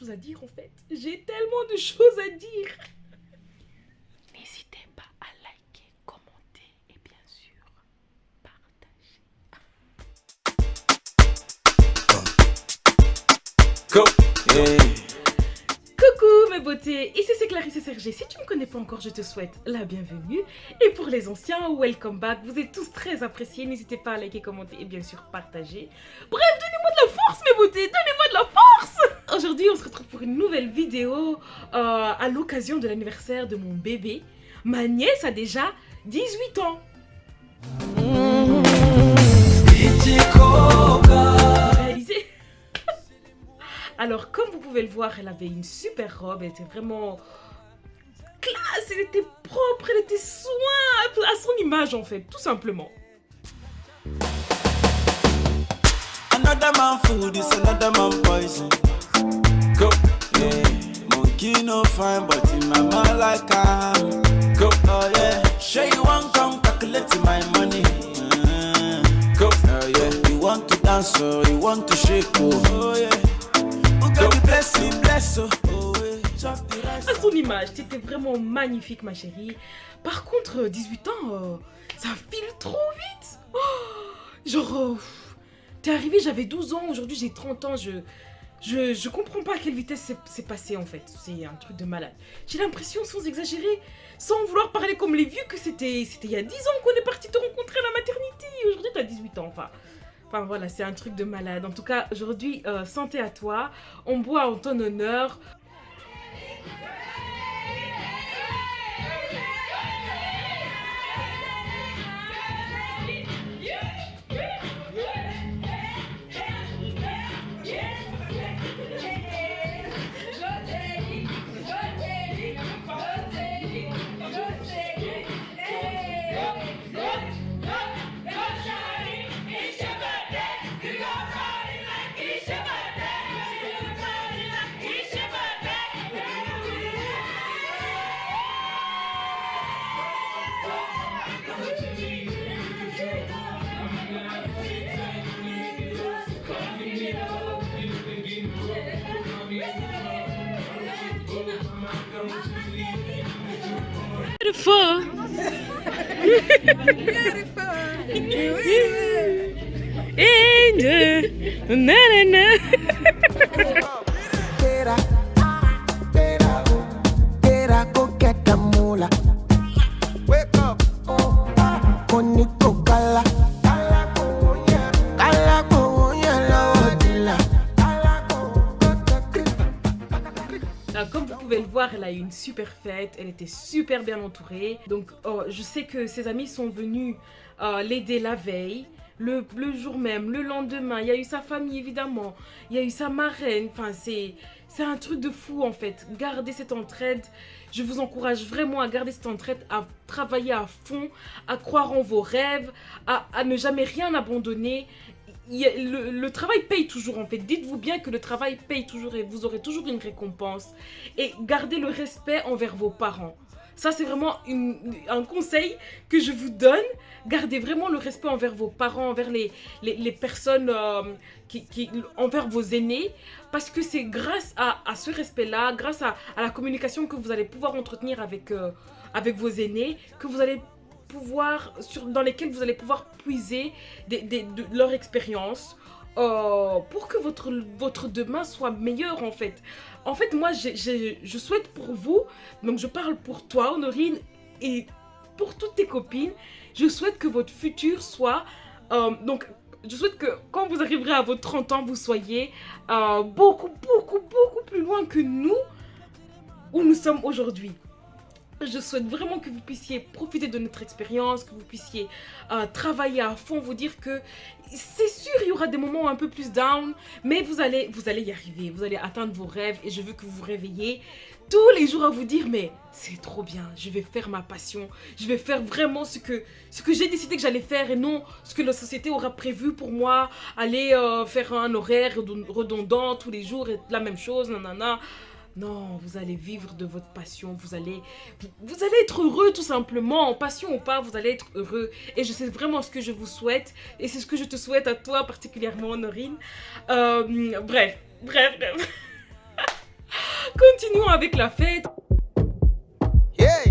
choses à dire en fait. J'ai tellement de choses à dire. N'hésitez pas à liker, commenter et bien sûr, partager. Go. Yeah. Coucou mes beautés, ici c'est Clarisse et Sergé. Si tu ne me connais pas encore, je te souhaite la bienvenue. Et pour les anciens, welcome back. Vous êtes tous très appréciés. N'hésitez pas à liker, commenter et bien sûr partager. Bref, donnez-moi de la force mes beautés, donnez-moi de la force. Aujourd'hui, on se retrouve pour une nouvelle vidéo à l'occasion de l'anniversaire de mon bébé. Ma nièce a déjà 18 ans. Réalisé. Alors, comme vous pouvez le voir, elle avait une super robe, elle était vraiment classe, elle était propre, elle était soin, à son image en fait, tout simplement. Another man food is another man poison. Go. Yeah. Monkey no fine, but in my mind like I'm. Go. Oh yeah. Sure you want come calculate my money. Go. Oh yeah. You want to dance or you want to shake? Oh yeah. À son image, c'était vraiment magnifique ma chérie. Par contre, 18 ans, ça file trop vite. T'es arrivée, j'avais 12 ans, aujourd'hui j'ai 30 ans, je comprends pas à quelle vitesse c'est passé en fait. C'est un truc de malade. J'ai l'impression, sans exagérer, sans vouloir parler comme les vieux, que c'était il y a 10 ans qu'on est parti te rencontrer à la maternité. Aujourd'hui t'as 18 ans, Enfin voilà, c'est un truc de malade. En tout cas, aujourd'hui, santé à toi. On boit en ton honneur. Beautiful. Wake up. Comme vous pouvez le voir, elle a eu une super fête, elle était super bien entourée. Donc je sais que ses amis sont venus l'aider la veille, le jour même, le lendemain. Il y a eu sa famille évidemment, il y a eu sa marraine. Enfin c'est un truc de fou en fait. Gardez cette entraide. Je vous encourage vraiment à garder cette entraide, à travailler à fond, à croire en vos rêves, à ne jamais rien abandonner. Le travail paye toujours en fait. Dites-vous bien que le travail paye toujours et vous aurez toujours une récompense. Et gardez le respect envers vos parents. Ça c'est vraiment un conseil que je vous donne. Gardez vraiment le respect envers vos parents, envers les personnes, envers vos aînés. Parce que c'est grâce à ce respect-là, grâce à la communication que vous allez pouvoir entretenir avec vos aînés, que vous allez dans lesquels vous allez pouvoir puiser de leur expérience pour que votre demain soit meilleur en fait. En fait, moi, je souhaite pour vous, donc je parle pour toi, Honorine, et pour toutes tes copines, je souhaite que votre futur soit... donc, je souhaite que quand vous arriverez à vos 30 ans, vous soyez beaucoup plus loin que nous, où nous sommes aujourd'hui. Je souhaite vraiment que vous puissiez profiter de notre expérience, que vous puissiez travailler à fond, vous dire que c'est sûr il y aura des moments un peu plus down, mais vous allez y arriver, vous allez atteindre vos rêves et je veux que vous vous réveillez tous les jours à vous dire mais c'est trop bien, je vais faire ma passion, je vais faire vraiment ce que j'ai décidé que j'allais faire et non ce que la société aura prévu pour moi, aller faire un horaire redondant tous les jours et la même chose, nanana. Non, vous allez vivre de votre passion, vous allez être heureux tout simplement, passion ou pas, vous allez être heureux. Et je sais vraiment ce que je vous souhaite, et c'est ce que je te souhaite à toi particulièrement, Honorine. Bref. Continuons avec la fête. Yeah.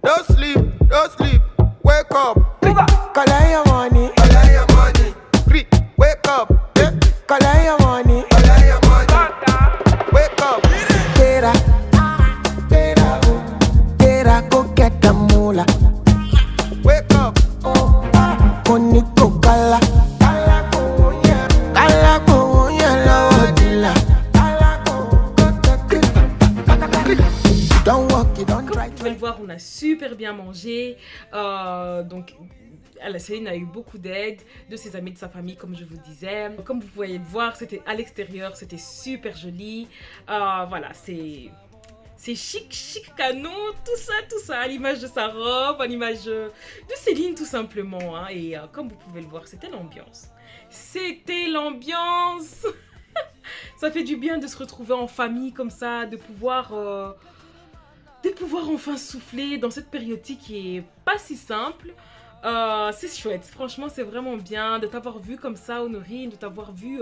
Don't sleep, wake up. Collect your money, wake up. Yeah. Collect your money, wake up. Get up, go get the moolah. Wake up, money go kala. Don't walk, you don't try. Vous pouvez le voir, on a super bien mangé. Donc, Céline a eu beaucoup d'aide de ses amis, de sa famille, comme je vous disais. Comme vous pouvez le voir, c'était à l'extérieur, c'était super joli. Voilà, c'est chic, canon, tout ça, à l'image de sa robe, à l'image de Céline, tout simplement. Hein. Et comme vous pouvez le voir, c'était l'ambiance. C'était l'ambiance. Ça fait du bien de se retrouver en famille comme ça, de pouvoir enfin souffler dans cette période qui est pas si simple. C'est chouette, franchement c'est vraiment bien de t'avoir vu comme ça, Honorine, de t'avoir vu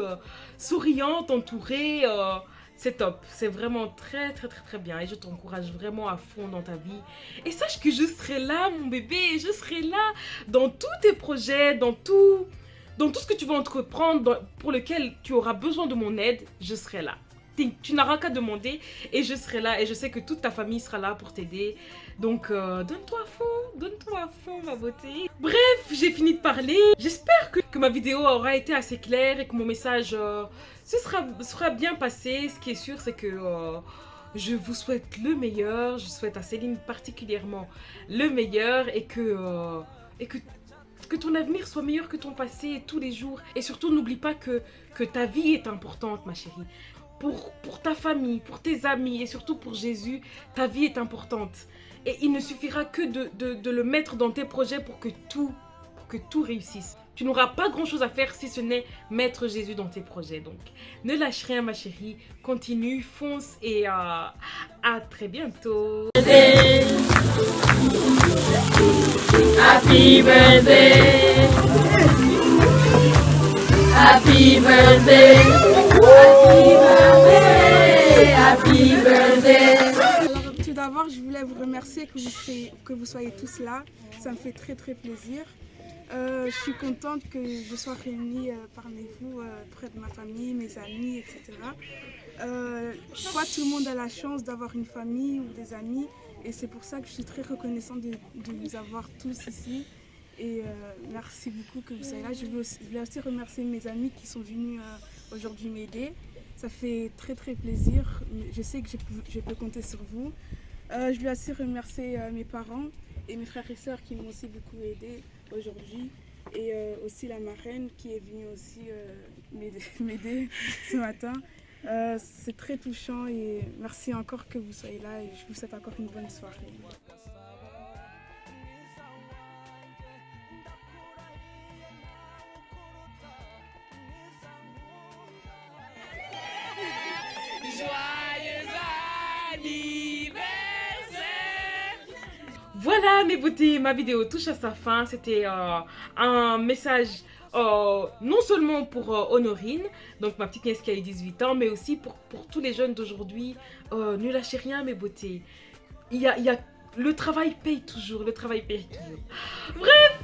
souriante, entourée, c'est top, c'est vraiment très bien et je t'encourage vraiment à fond dans ta vie. Et sache que je serai là mon bébé, je serai là dans tous tes projets, dans tout ce que tu vas entreprendre, pour lequel tu auras besoin de mon aide, je serai là. Tu n'auras qu'à demander et je serai là et je sais que toute ta famille sera là pour t'aider. Donc donne-toi à fond ma beauté. Bref, j'ai fini de parler. J'espère que ma vidéo aura été assez claire et que mon message sera bien passé. Ce qui est sûr, c'est que je vous souhaite le meilleur. Je souhaite à Céline particulièrement le meilleur et que ton avenir soit meilleur que ton passé tous les jours. Et surtout, n'oublie pas que ta vie est importante, ma chérie. Pour ta famille, pour tes amis et surtout pour Jésus, ta vie est importante. Et il ne suffira que de le mettre dans tes projets pour que tout réussisse. Tu n'auras pas grand-chose à faire si ce n'est mettre Jésus dans tes projets. Donc, ne lâche rien, ma chérie. Continue, fonce et à très bientôt. Happy birthday. Happy birthday. Happy birthday. Alors, tout d'abord, je voulais vous remercier que vous soyez tous là. Ça me fait très plaisir. Je suis contente que je sois réunie parmi vous, près de ma famille, mes amis, etc. Je crois que tout le monde a la chance d'avoir une famille ou des amis. Et c'est pour ça que je suis très reconnaissante de vous avoir tous ici. Et merci beaucoup que vous soyez là. Je voulais aussi remercier mes amis qui sont venus aujourd'hui m'aider. Ça fait très plaisir. Je sais que je peux compter sur vous. Je voulais aussi remercier mes parents et mes frères et sœurs qui m'ont aussi beaucoup aidé aujourd'hui. Et aussi la marraine qui est venue aussi m'aider ce matin. C'est très touchant et merci encore que vous soyez là et je vous souhaite encore une bonne soirée. Voilà mes beautés, ma vidéo touche à sa fin. C'était un message non seulement pour Honorine, donc ma petite nièce qui a eu 18 ans, mais aussi pour tous les jeunes d'aujourd'hui. Ne lâchez rien mes beautés. Le travail paye toujours, Bref,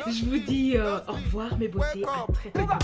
je vous dis au revoir mes beautés, à très bientôt.